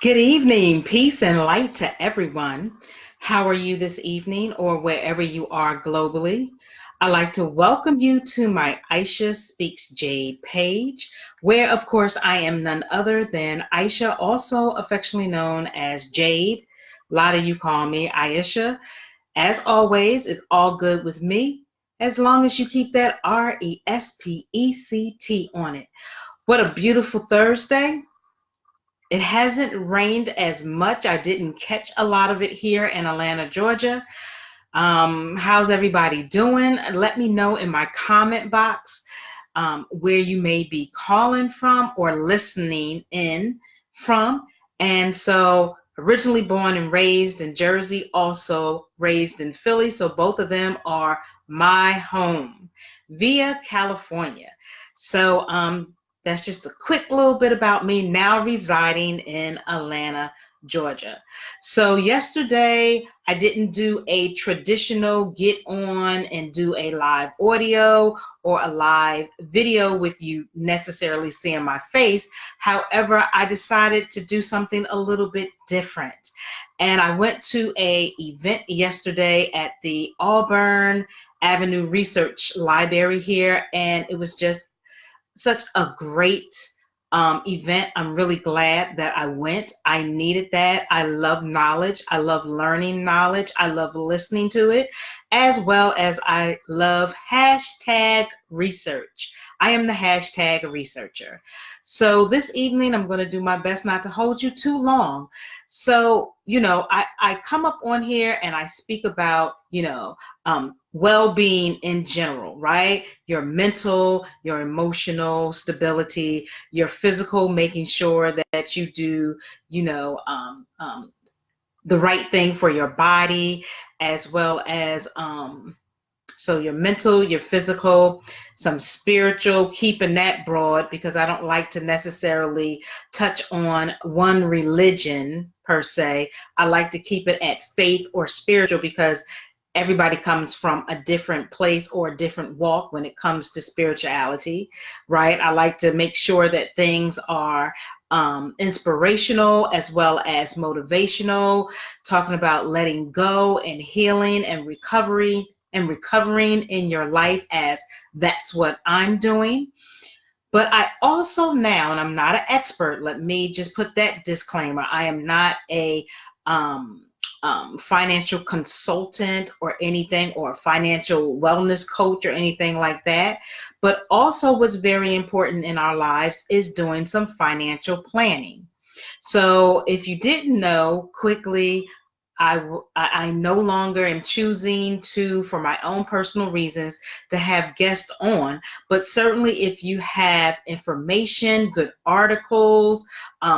Good evening, peace and light to everyone. How are you this evening or wherever you are globally? I'd like to welcome you to my Aisha Speaks Jade page, where, of course, I am none other than Aisha, also affectionately known as Jade. A lot of you call me Aisha. As always, it's all good with me as long as you keep that RESPECT on it. What a beautiful Thursday. It hasn't rained as much. I didn't catch a lot of it here in Atlanta, Georgia. How's everybody doing? Let me know in my comment box where you may be calling from or listening in from. And so, originally born and raised in Jersey, also raised in Philly. So, both of them are my home via California. So, that's just a quick little bit about me now residing in Atlanta, Georgia. So yesterday I didn't do a traditional get on and do a live audio or a live video with you necessarily seeing my face. However, I decided to do something a little bit different. And I went to a event yesterday at the Auburn Avenue Research Library here, and it was just such a great event. I'm really glad that I went. I needed that. I love knowledge. I love learning knowledge. I love listening to it, as well as I love hashtag research. I am the hashtag researcher. So this evening, I'm going to do my best not to hold you too long. So, I come up on here and I speak about, well-being in general, right? Your mental, your emotional stability, your physical, making sure that you do, you know, um, um, the right thing for your body, as well as so your mental, your physical, some spiritual, keeping that broad because I don't like to necessarily touch on one religion per se. I like to keep it at faith or spiritual because everybody comes from a different place or a different walk when it comes to spirituality, right? I like to make sure that things are inspirational as well as motivational, talking about letting go and healing and recovery and recovering in your life as that's what I'm doing. But I also now, and I'm not an expert, let me just put that disclaimer. I am not a um, financial consultant or anything, or a financial wellness coach or anything like that. But also, what's very important in our lives is doing some financial planning. So, if you didn't know, quickly, I no longer am choosing to, for my own personal reasons, to have guests on. But certainly, if you have information, good articles,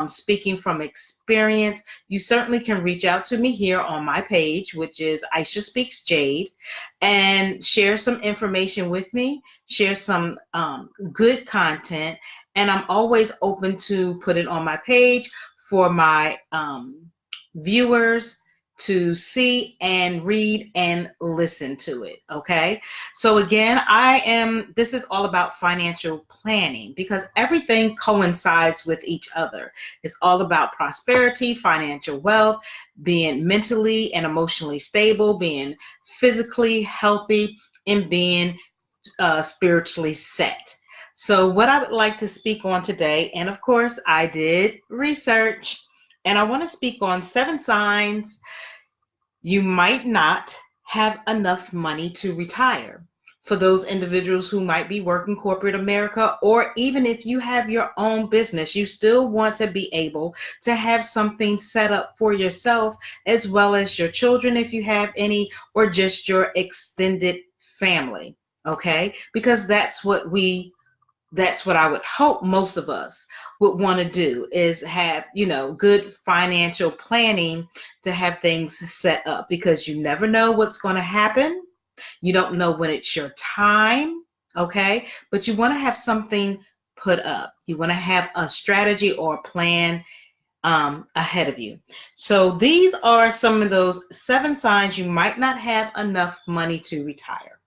speaking from experience, you certainly can reach out to me here on my page, which is Aisha Speaks Jade, and share some information with me, share some good content. And I'm always open to put it on my page for my viewers to see and read and listen to it. Okay. So again, this is all about financial planning because everything coincides with each other. It's all about prosperity, financial wealth, being mentally and emotionally stable, being physically healthy, and being spiritually set. So, what I would like to speak on today, and of course, I did research, and I want to speak on 7 signs you might not have enough money to retire. For those individuals who might be working corporate America, or even if you have your own business, you still want to be able to have something set up for yourself as well as your children, if you have any, or just your extended family. Okay? Because that's what I would hope most of us would want to do is have, good financial planning to have things set up because you never know what's going to happen. You don't know when it's your time, okay? But you want to have something put up. You want to have a strategy or a plan ahead of you. So these are some of those 7 signs you might not have enough money to retire.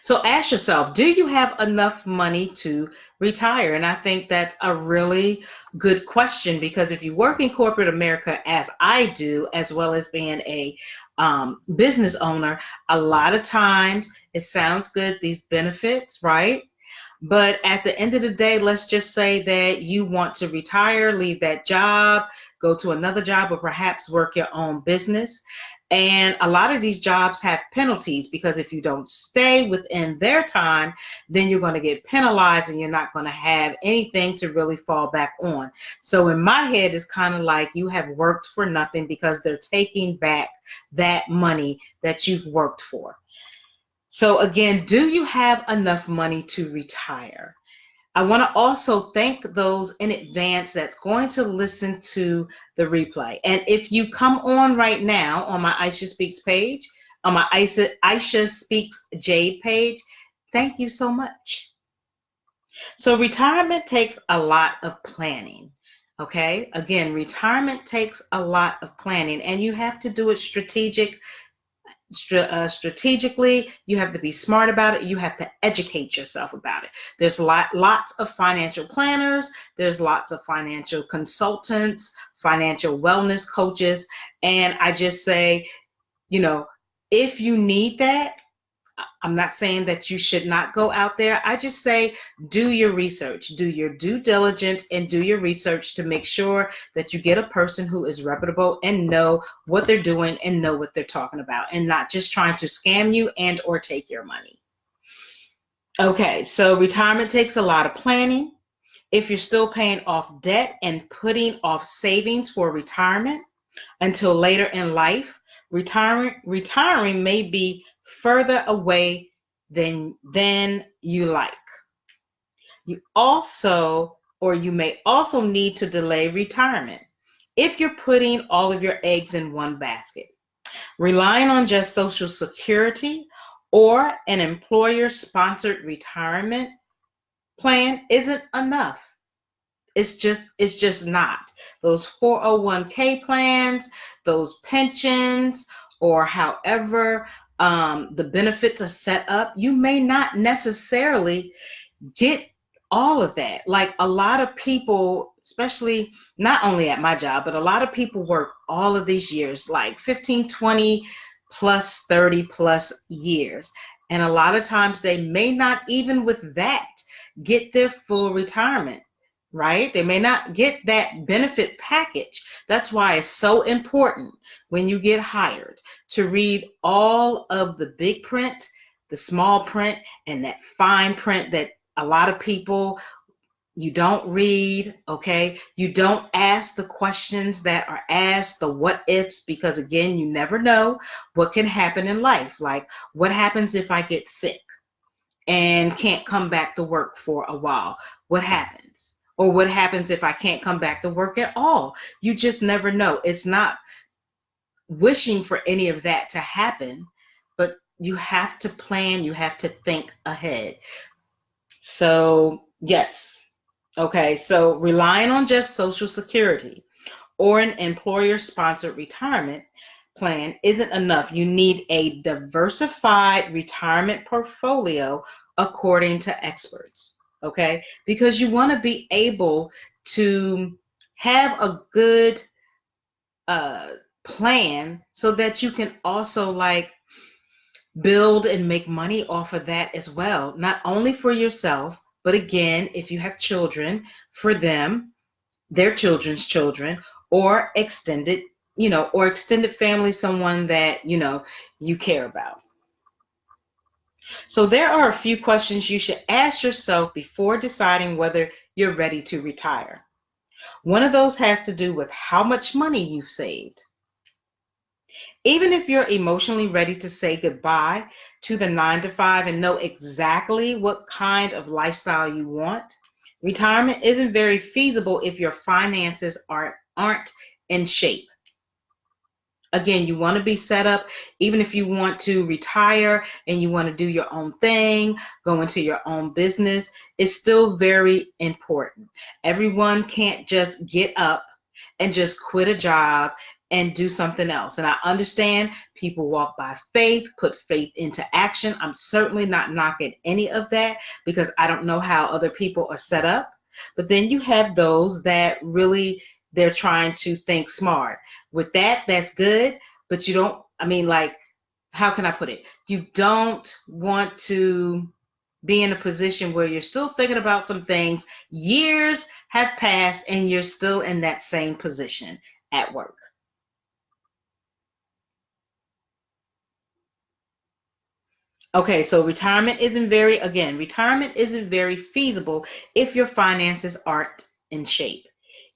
So ask yourself, do you have enough money to retire? And I think that's a really good question, because if you work in corporate America, as I do, as well as being a business owner, a lot of times it sounds good, these benefits, right? But at the end of the day, let's just say that you want to retire, leave that job, go to another job, or perhaps work your own business. And a lot of these jobs have penalties, because if you don't stay within their time, then you're going to get penalized and you're not going to have anything to really fall back on. So in my head, it's kind of like you have worked for nothing, because they're taking back that money that you've worked for. So again, do you have enough money to retire? I want to also thank those in advance that's going to listen to the replay. And if you come on right now on my Aisha Speaks page, on my Aisha Speaks Jade page, thank you so much. So retirement takes a lot of planning. Okay, again, retirement takes a lot of planning, and you have to do it strategically. You have to be smart about it. You have to educate yourself about it. There's lots of financial planners. There's lots of financial consultants, financial wellness coaches. And I just say, you know, if you need that, I'm not saying that you should not go out there. I just say do your research, do your due diligence, and do your research to make sure that you get a person who is reputable and know what they're doing and know what they're talking about, and not just trying to scam you and or take your money. Okay, so retirement takes a lot of planning. If you're still paying off debt and putting off savings for retirement until later in life, retiring may be further away than you like. You may also need to delay retirement if you're putting all of your eggs in one basket. Relying on just Social Security or an employer sponsored retirement plan isn't enough. It's just not. Those 401k plans, those pensions, or however the benefits are set up, you may not necessarily get all of that. Like a lot of people, especially not only at my job, but a lot of people work all of these years, like 15, 20 plus 30 plus years. And a lot of times they may not even with that get their full retirement, right? They may not get that benefit package. That's why it's so important when you get hired to read all of the big print, the small print, and that fine print that a lot of people, you don't read. Okay, you don't ask the questions that are asked, the what ifs, because again, you never know what can happen in life. Like, what happens if I get sick and can't come back to work for a while? What happens? Or what happens if I can't come back to work at all? You just never know. It's not wishing for any of that to happen, but you have to plan, you have to think ahead. So, yes. Okay, so relying on just Social Security or an employer sponsored retirement plan isn't enough. You need a diversified retirement portfolio, according to experts. Okay, because you want to be able to have a good uh, plan so that you can also like build and make money off of that as well, not only for yourself, but again, if you have children, for them, their children's children, or extended family, someone that, you care about. So there are a few questions you should ask yourself before deciding whether you're ready to retire. One of those has to do with how much money you've saved. Even if you're emotionally ready to say goodbye to the 9 to 5 and know exactly what kind of lifestyle you want, retirement isn't very feasible if your finances aren't in shape. Again, you want to be set up, even if you want to retire and you want to do your own thing, go into your own business, it's still very important. Everyone can't just get up and just quit a job and do something else. And I understand people walk by faith, put faith into action. I'm certainly not knocking any of that because I don't know how other people are set up. But then you have those that really, they're trying to think smart. With that, that's good. But you don't, I mean, like, how can I put it? You don't want to be in a position where you're still thinking about some things. Years have passed and you're still in that same position at work. Okay, so retirement isn't very feasible if your finances aren't in shape.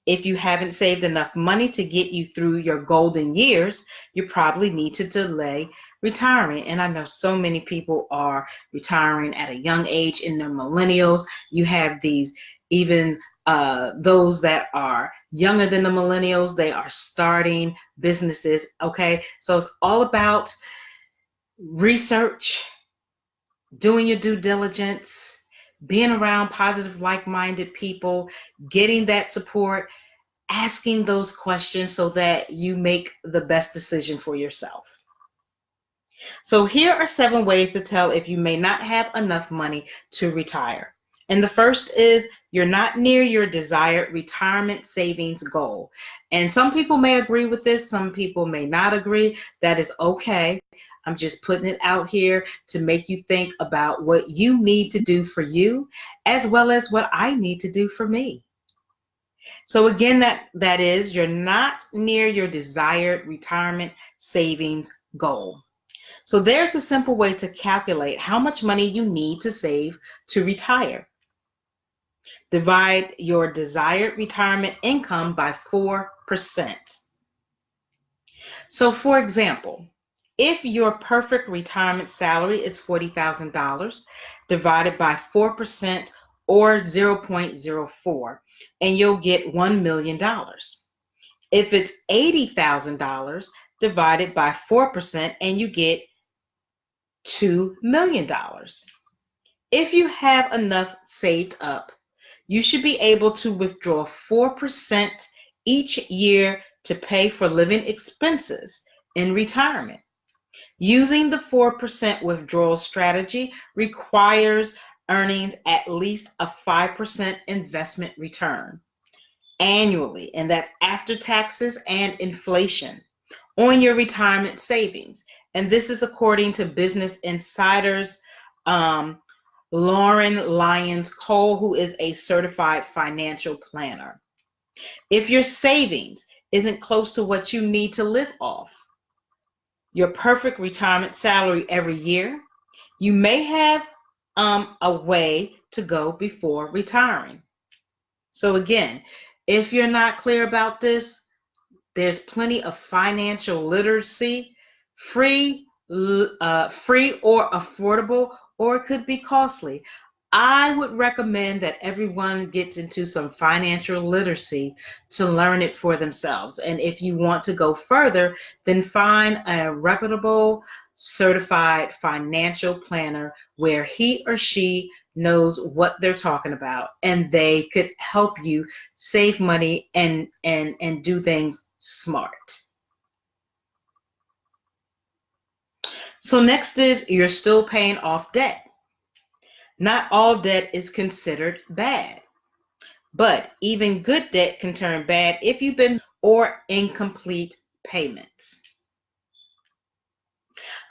If you haven't saved enough money to get you through your golden years, you probably need to delay retiring. And I know so many people are retiring at a young age in their millennials. You have these, even those that are younger than the millennials, they are starting businesses. Okay, so it's all about research, doing your due diligence, being around positive, like-minded people, getting that support, asking those questions so that you make the best decision for yourself. So here are 7 ways to tell if you may not have enough money to retire. And the first is you're not near your desired retirement savings goal. And some people may agree with this, some people may not agree. That is okay. I'm just putting it out here to make you think about what you need to do for you, as well as what I need to do for me. So again, that is you're not near your desired retirement savings goal. So there's a simple way to calculate how much money you need to save to retire. Divide your desired retirement income by 4%. So for example, if your perfect retirement salary is $40,000 divided by 4% or 0.04, and you'll get $1 million. If it's $80,000 divided by 4% and you get $2 million. If you have enough saved up, you should be able to withdraw 4% each year to pay for living expenses in retirement. Using the 4% withdrawal strategy requires earnings at least a 5% investment return annually, and that's after taxes and inflation, on your retirement savings. And this is according to Business Insider's Lauren Lyons Cole, who is a certified financial planner. If your savings isn't close to what you need to live off your perfect retirement salary every year, you may have a way to go before retiring. So again, if you're not clear about this, there's plenty of financial literacy, free, free or affordable, or it could be costly. I would recommend that everyone gets into some financial literacy to learn it for themselves. And if you want to go further, then find a reputable, certified financial planner where he or she knows what they're talking about, and they could help you save money and do things smart. So next is you're still paying off debt. Not all debt is considered bad, but even good debt can turn bad if you've been or incomplete payments.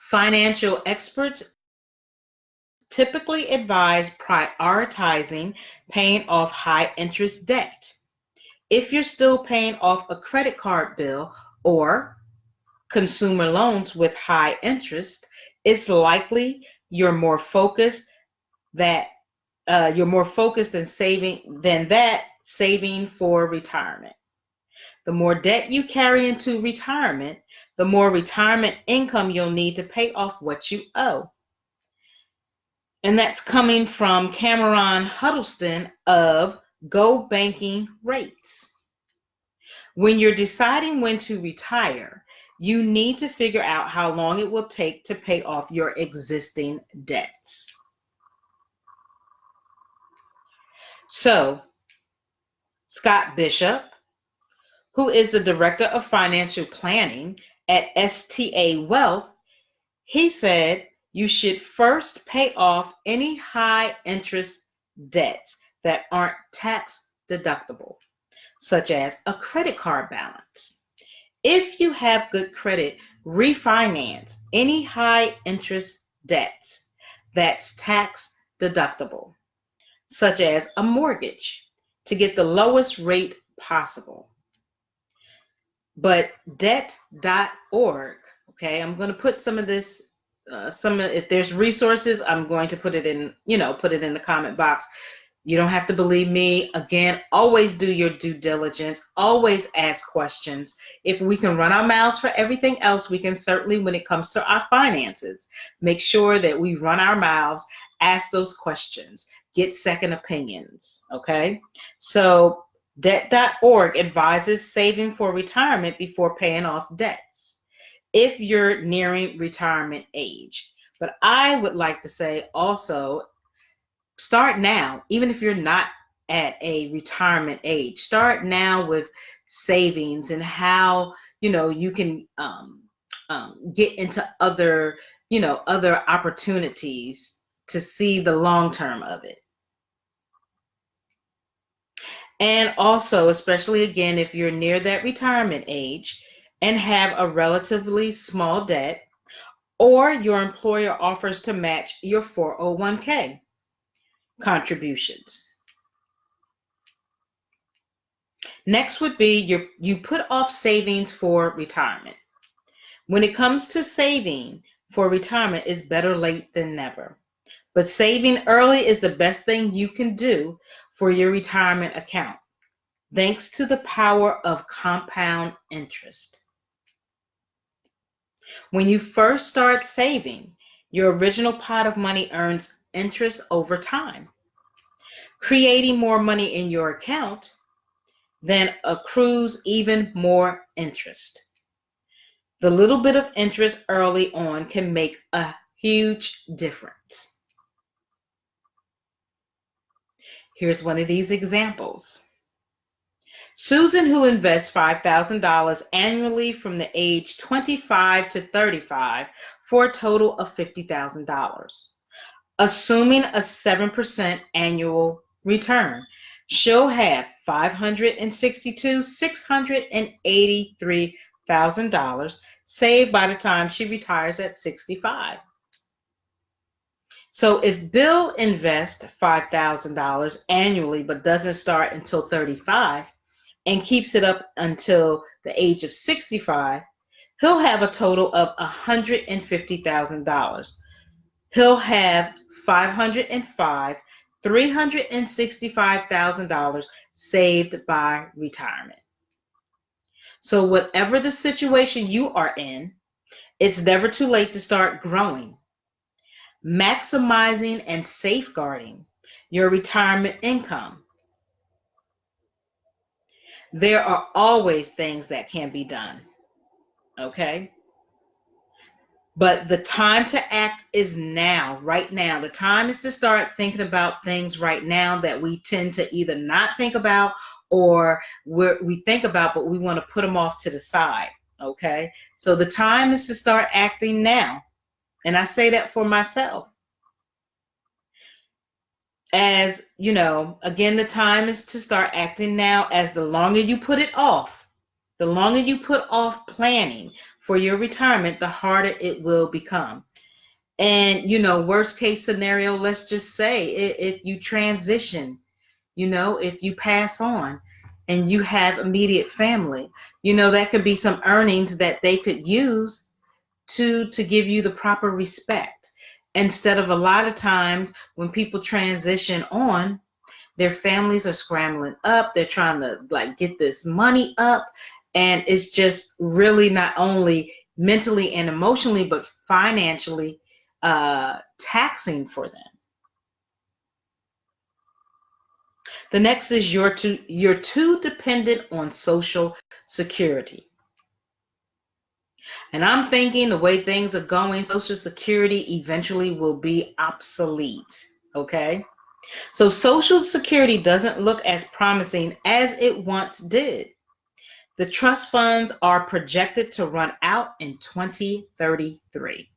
Financial experts typically advise prioritizing paying off high interest debt. If you're still paying off a credit card bill or consumer loans with high interest, it's likely you're more focused that you're more focused saving for retirement. The more debt you carry into retirement, the more retirement income you'll need to pay off what you owe. And that's coming from Cameron Huddleston of Go Banking Rates. When you're deciding when to retire, you need to figure out how long it will take to pay off your existing debts. So, Scott Bishop, who is the Director of Financial Planning at STA Wealth, he said you should first pay off any high interest debts that aren't tax deductible, such as a credit card balance. If you have good credit, refinance any high interest debts that's tax deductible, such as a mortgage, to get the lowest rate possible. But debt.org, okay, I'm going to put some of this, if there's resources, I'm going to put it in, put it in the comment box. You don't have to believe me. Again, always do your due diligence. Always ask questions. If we can run our mouths for everything else, we can certainly, when it comes to our finances, make sure that we run our mouths, ask those questions, get second opinions, okay? So debt.org advises saving for retirement before paying off debts if you're nearing retirement age. But I would like to say also, start now. Even if you're not at a retirement age, start now with savings and how you can get into other opportunities to see the long term of it. And also, especially again, if you're near that retirement age and have a relatively small debt, or your employer offers to match your 401k contributions. Next would be you put off savings for retirement. When it comes to saving for retirement, it's better late than never. But saving early is the best thing you can do for your retirement account, thanks to the power of compound interest. When you first start saving, your original pot of money earns interest over time, creating more money in your account then accrues even more interest. The little bit of interest early on can make a huge difference. Here's one of these examples. Susan, who invests $5,000 annually from the age 25 to 35 for a total of $50,000. Assuming a 7% annual return, she'll have $683,000 saved by the time she retires at 65. So if Bill invests $5,000 annually but doesn't start until 35 and keeps it up until the age of 65, he'll have a total of $150,000. He'll have $365,000 saved by retirement. So whatever the situation you are in, it's never too late to start growing, maximizing and safeguarding your retirement income. There are always things that can be done, okay? But the time to act is now, right now. The time is to start thinking about things right now that we tend to either not think about or we think about, but we want to put them off to the side, okay? So the time is to start acting now. And I say that for myself. As, again, the time is to start acting now. As the longer you put it off, the longer you put off planning for your retirement, the harder it will become. And, worst case scenario, let's just say if you transition, if you pass on and you have immediate family, that could be some earnings that they could use to give you the proper respect. Instead of a lot of times when people transition on, their families are scrambling up, they're trying to get this money up, and it's just really not only mentally and emotionally, but financially taxing for them. The next is you're too dependent on Social Security. And I'm thinking the way things are going, Social Security eventually will be obsolete, okay? So Social Security doesn't look as promising as it once did. The trust funds are projected to run out in 2033,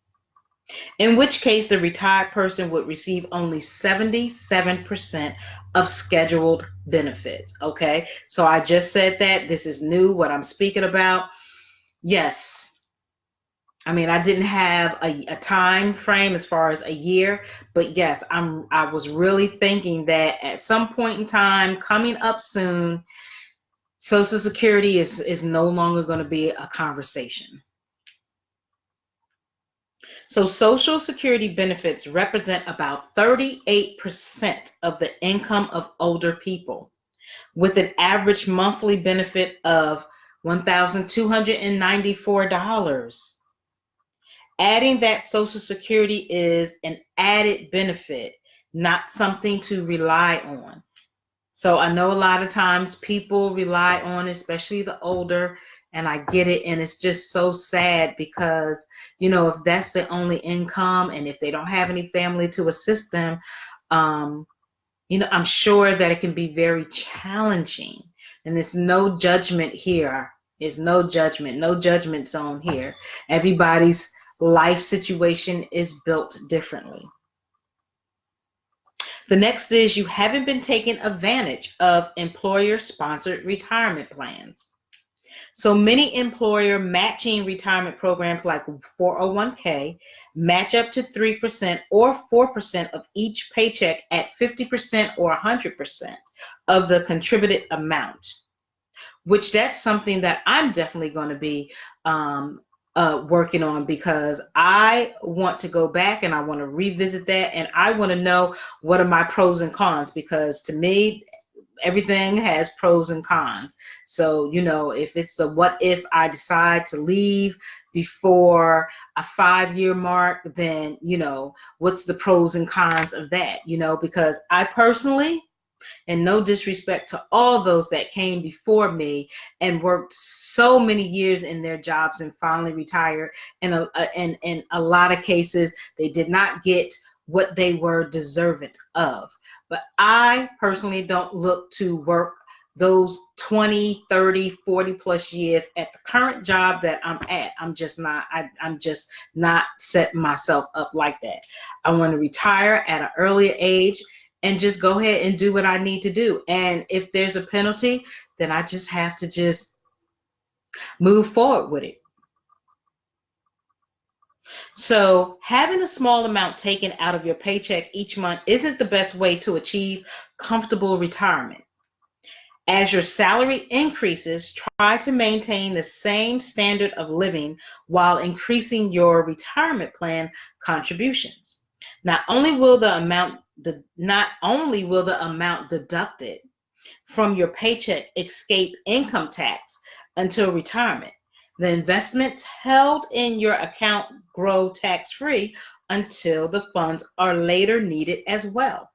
in which case the retired person would receive only 77% of scheduled benefits. Okay, so I just said that. This is new, what I'm speaking about. Yes, I mean, I didn't have a time frame as far as a year, but yes, I was really thinking that at some point in time coming up soon, Social Security is no longer going to be a conversation. So Social Security benefits represent about 38% of the income of older people, with an average monthly benefit of $1,294. Adding that Social Security is an added benefit, not something to rely on. So I know a lot of times people rely on, especially the older, and I get it, and it's just so sad because, if that's the only income and if they don't have any family to assist them, um, I'm sure that it can be very challenging. And there's no judgment here. There's no judgment zone here. Everybody's life situation is built differently. The next is you haven't been taking advantage of employer-sponsored retirement plans. So many employer matching retirement programs like 401k match up to 3% or 4% of each paycheck at 50% or 100% of the contributed amount, which that's something that I'm definitely going to be working on, because I want to go back and I want to revisit that, and I want to know what are my pros and cons, because to me, everything has pros and cons. So, if it's the what if I decide to leave before a 5-year mark, then, what's the pros and cons of that? Because I personally, and no disrespect to all those that came before me and worked so many years in their jobs and finally retired, and in a lot of cases, they did not get what they were deserving of. But I personally don't look to work those 20, 30, 40 plus years at the current job that I'm at. I'm just not setting myself up like that. I want to retire at an earlier age and just go ahead and do what I need to do. And if there's a penalty, then I just have to just move forward with it. So having a small amount taken out of your paycheck each month isn't the best way to achieve comfortable retirement. As your salary increases, try to maintain the same standard of living while increasing your retirement plan contributions. Not only will the amount deducted from your paycheck escape income tax until retirement, the investments held in your account grow tax-free until the funds are later needed as well.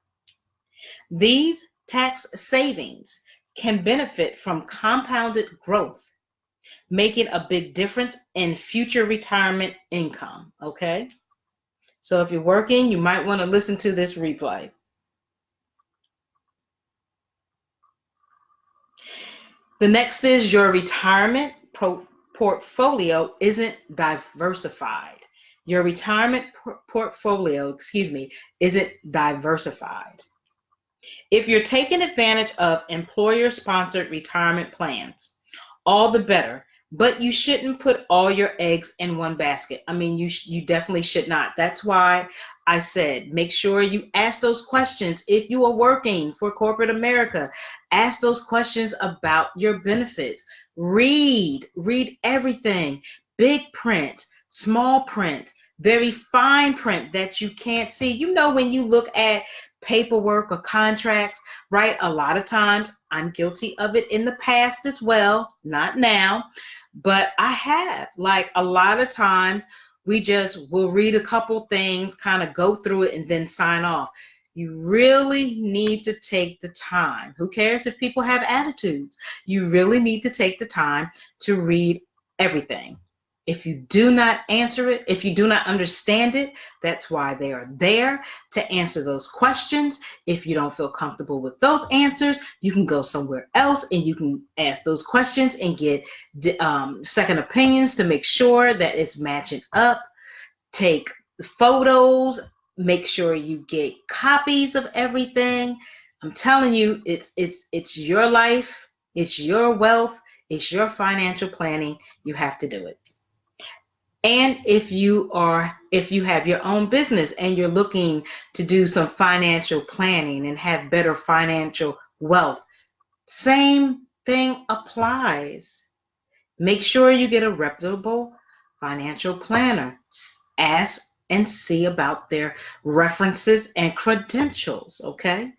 These tax savings can benefit from compounded growth, making a big difference in future retirement income. Okay? So if you're working, you might want to listen to this replay. The next is your retirement portfolio isn't diversified. Your retirement portfolio, isn't diversified. If you're taking advantage of employer-sponsored retirement plans, all the better, but you shouldn't put all your eggs in one basket. I mean, you definitely should not. That's why I said make sure you ask those questions. If you are working for corporate America, ask those questions about your benefits. Read everything, big print, small print, very fine print that you can't see. When you look at paperwork or contracts, right? A lot of times, I'm guilty of it in the past as well, not now, but I have. Like a lot of times, we just will read a couple things, kind of go through it, and then sign off. You really need to take the time. Who cares if people have attitudes? You really need to take the time to read everything. If you do not answer it, if you do not understand it, that's why they are there, to answer those questions. If you don't feel comfortable with those answers, you can go somewhere else and you can ask those questions and get second opinions to make sure that it's matching up. Take photos, make sure you get copies of everything. I'm telling you, it's your life, it's your wealth, it's your financial planning. You have to do it. And if you have your own business and you're looking to do some financial planning and have better financial wealth, same thing applies. Make sure you get a reputable financial planner. Ask and see about their references and credentials, okay?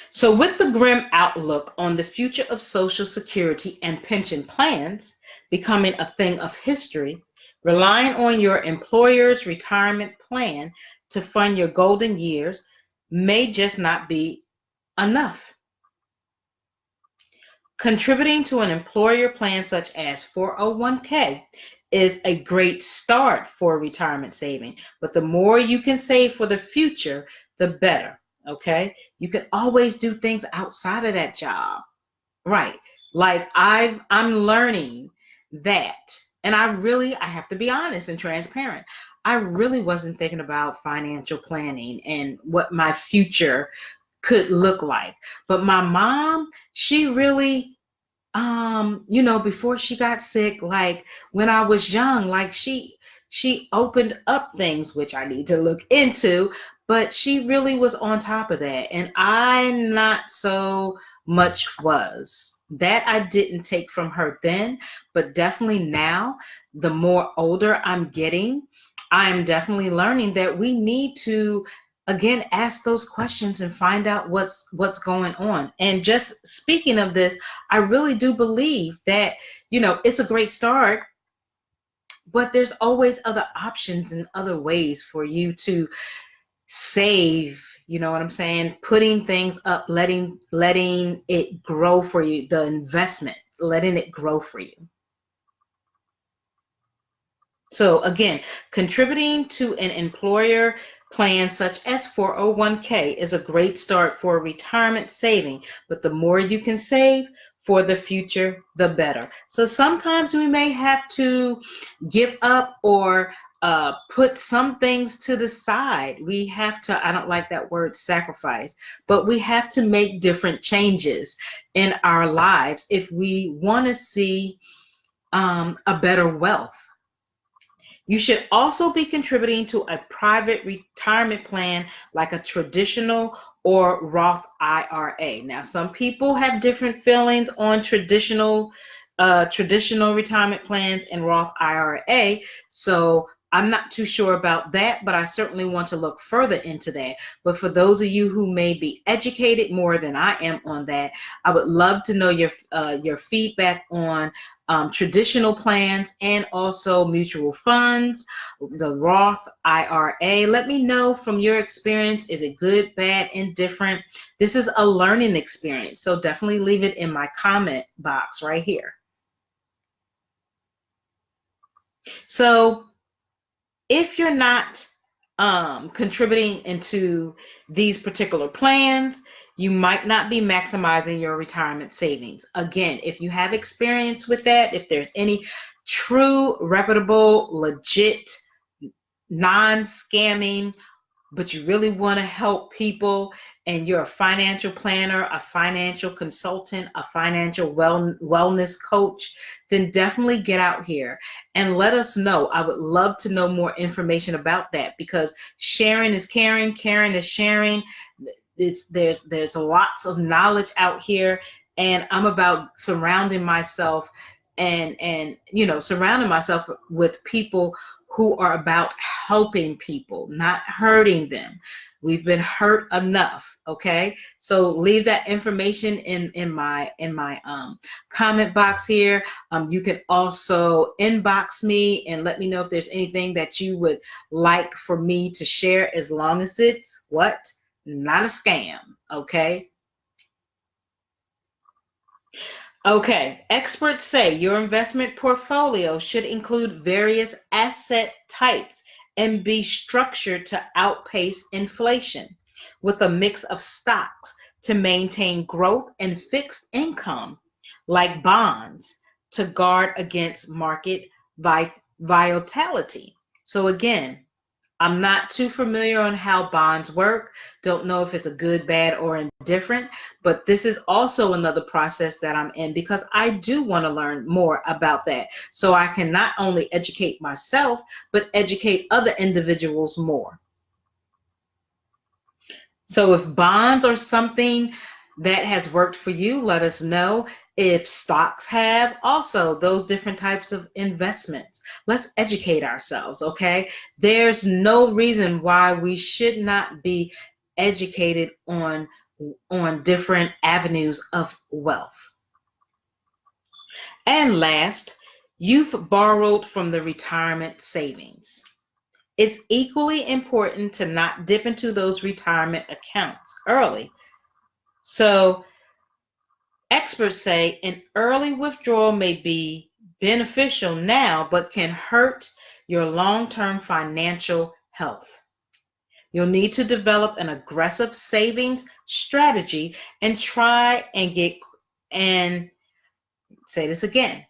So with the grim outlook on the future of Social Security and pension plans becoming a thing of history, relying on your employer's retirement plan to fund your golden years may just not be enough. Contributing to an employer plan such as 401k is a great start for retirement saving, but the more you can save for the future, the better. Okay, you can always do things outside of that job, right? Like I'm learning that, and I have to be honest and transparent. I really wasn't thinking about financial planning and what my future could look like. But my mom, she really, before she got sick, like when I was young, like she opened up things which I need to look into, but she really was on top of that. And I not so much was. That I didn't take from her then, but definitely now, the more older I'm getting, I'm definitely learning that we need to again ask those questions and find out what's going on. And just speaking of this, I really do believe that it's a great start, but there's always other options and other ways for you to save. You know what I'm saying? Putting things up, letting it grow for you, the investment, letting it grow for you. So again, contributing to an employer plan such as 401k is a great start for retirement saving, but the more you can save for the future, the better. So sometimes we may have to give up or put some things to the side. We have to, I don't like that word sacrifice, but we have to make different changes in our lives if we want to see a better wealth. You should also be contributing to a private retirement plan like a traditional or Roth IRA. Now, some people have different feelings on traditional retirement plans and Roth IRA. So I'm not too sure about that, but I certainly want to look further into that. But for those of you who may be educated more than I am on that, I would love to know your feedback on traditional plans and also mutual funds, the Roth IRA. Let me know from your experience. Is it good, bad, indifferent? This is a learning experience, so definitely leave it in my comment box right here. So if you're not contributing into these particular plans, you might not be maximizing your retirement savings. Again, if you have experience with that, if there's any true, reputable, legit, non-scamming, but you really want to help people and you're a financial planner, a financial consultant, a financial wellness coach, then definitely get out here and let us know. I would love to know more information about that, because sharing is caring, caring is sharing. There's lots of knowledge out here, and I'm about surrounding myself surrounding myself with people who are about helping people, not hurting them. We've been hurt enough, okay? So leave that information in my comment box here. You can also inbox me and let me know if there's anything that you would like for me to share, as long as it's not a scam, okay? Okay, experts say your investment portfolio should include various asset types and be structured to outpace inflation with a mix of stocks to maintain growth and fixed income like bonds to guard against market volatility. So again, I'm not too familiar on how bonds work. Don't know if it's a good, bad, or indifferent, but this is also another process that I'm in because I do want to learn more about that so I can not only educate myself, but educate other individuals more. So if bonds are something that has worked for you, let us know. If stocks have, also those different types of investments. Let's educate ourselves, okay? There's no reason why we should not be educated on different avenues of wealth. And last, you've borrowed from the retirement savings. It's equally important to not dip into those retirement accounts early. So, experts say an early withdrawal may be beneficial now, but can hurt your long term financial health. You'll need to develop an aggressive savings strategy and try and get, and say this again.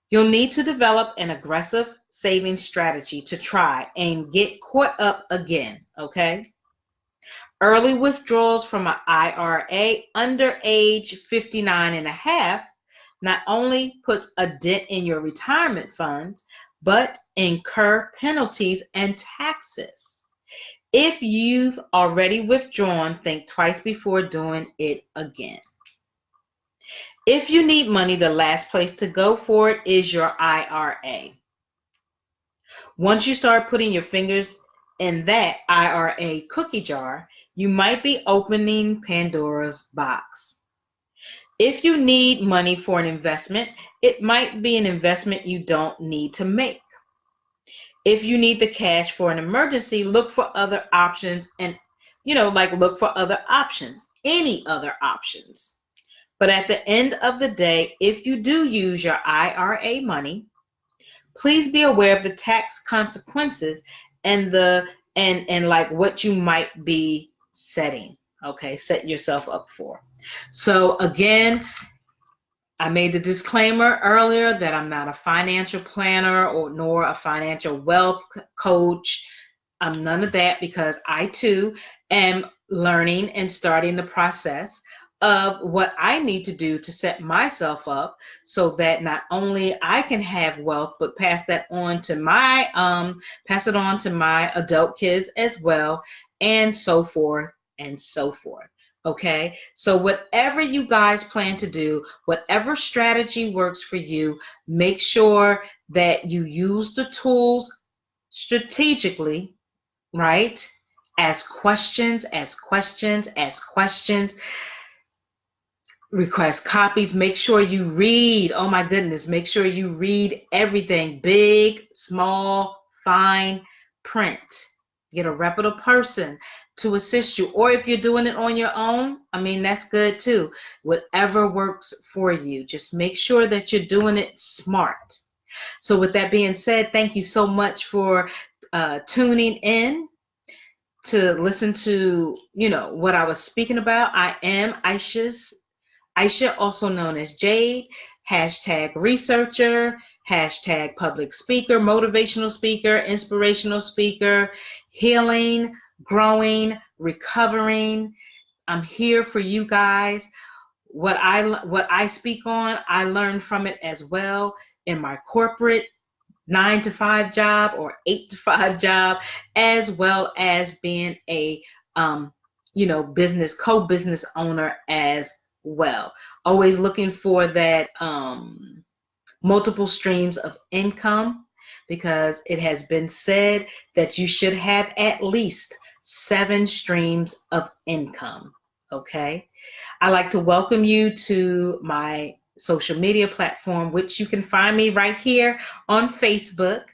You'll need to develop an aggressive savings strategy to try and get caught up again, okay? Early withdrawals from an IRA under age 59 and a half not only puts a dent in your retirement funds, but incur penalties and taxes. If you've already withdrawn, think twice before doing it again. If you need money, the last place to go for it is your IRA. Once you start putting your fingers in that IRA cookie jar, you might be opening Pandora's box. If you need money for an investment, it might be an investment you don't need to make. If you need the cash for an emergency, look for other options and, like look for other options, any other options. But at the end of the day, if you do use your IRA money, please be aware of the tax consequences and like what you might be setting yourself up for. So again, I made the disclaimer earlier that I'm not a financial planner or nor a financial wealth coach. I'm none of that because I too am learning and starting the process of what I need to do to set myself up so that not only I can have wealth, but pass it on to my adult kids as well, and so forth and so forth. Okay, so whatever you guys plan to do, whatever strategy works for you, make sure that you use the tools strategically, right? Ask questions, ask questions, ask questions. Request copies. Make sure you read. Oh my goodness. Make sure you read everything, big, small, fine print. Get a reputable person to assist you. Or if you're doing it on your own, that's good too. Whatever works for you. Just make sure that you're doing it smart. So with that being said, thank you so much for tuning in to listen to, what I was speaking about. I am Aisha, also known as Jade, hashtag researcher, hashtag public speaker, motivational speaker, inspirational speaker, healing, growing, recovering. I'm here for you guys. What I speak on, I learn from it as well in my corporate 9 to 5 job or 8 to 5 job, as well as being a co-business owner as well. Always looking for that multiple streams of income, because it has been said that you should have at least 7 streams of income. Okay. I'd like to welcome you to my social media platform, which you can find me right here on Facebook,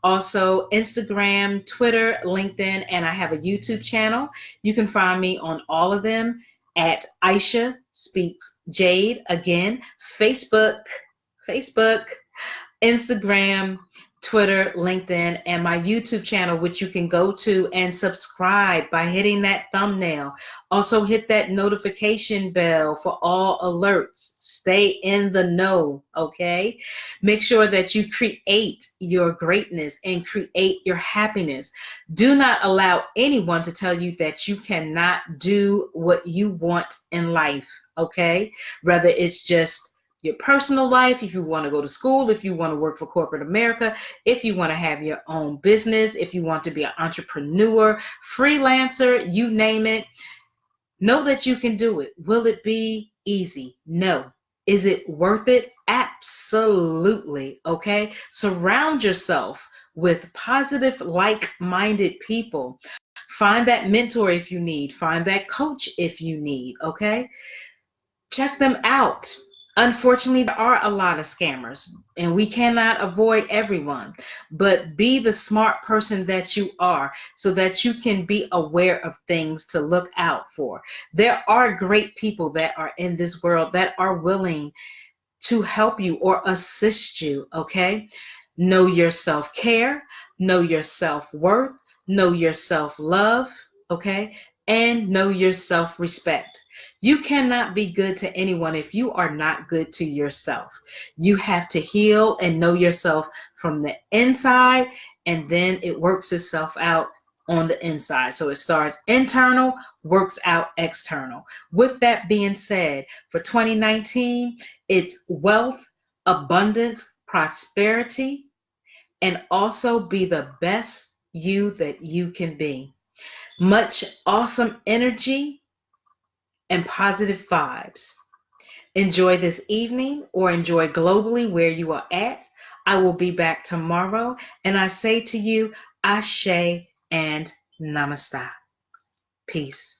also Instagram, Twitter, LinkedIn, and I have a YouTube channel. You can find me on all of them at Aisha Speaks Jade. Again, Facebook, Instagram, Twitter, LinkedIn, and my YouTube channel, which you can go to and subscribe by hitting that thumbnail. Also hit that notification bell for all alerts. Stay in the know, okay? Make sure that you create your greatness and create your happiness. Do not allow anyone to tell you that you cannot do what you want in life, okay? Whether it's just your personal life, if you want to go to school, if you want to work for corporate America, if you want to have your own business, if you want to be an entrepreneur, freelancer, you name it, know that you can do it. Will it be easy? No. Is it worth it? Absolutely. Okay. Surround yourself with positive, like-minded people. Find that mentor if you need. Find that coach if you need. Okay. Check them out. Unfortunately, there are a lot of scammers, and we cannot avoid everyone, but be the smart person that you are so that you can be aware of things to look out for. There are great people that are in this world that are willing to help you or assist you, okay? Know your self-care, know your self-worth, know your self-love, okay? And know your self-respect. You cannot be good to anyone if you are not good to yourself. You have to heal and know yourself from the inside, and then it works itself out on the inside. So it starts internal, works out external. With that being said, for 2019, it's wealth, abundance, prosperity, and also be the best you that you can be. Much awesome energy and positive vibes. Enjoy this evening or enjoy globally where you are at. I will be back tomorrow, and I say to you, Ashe and Namaste. Peace.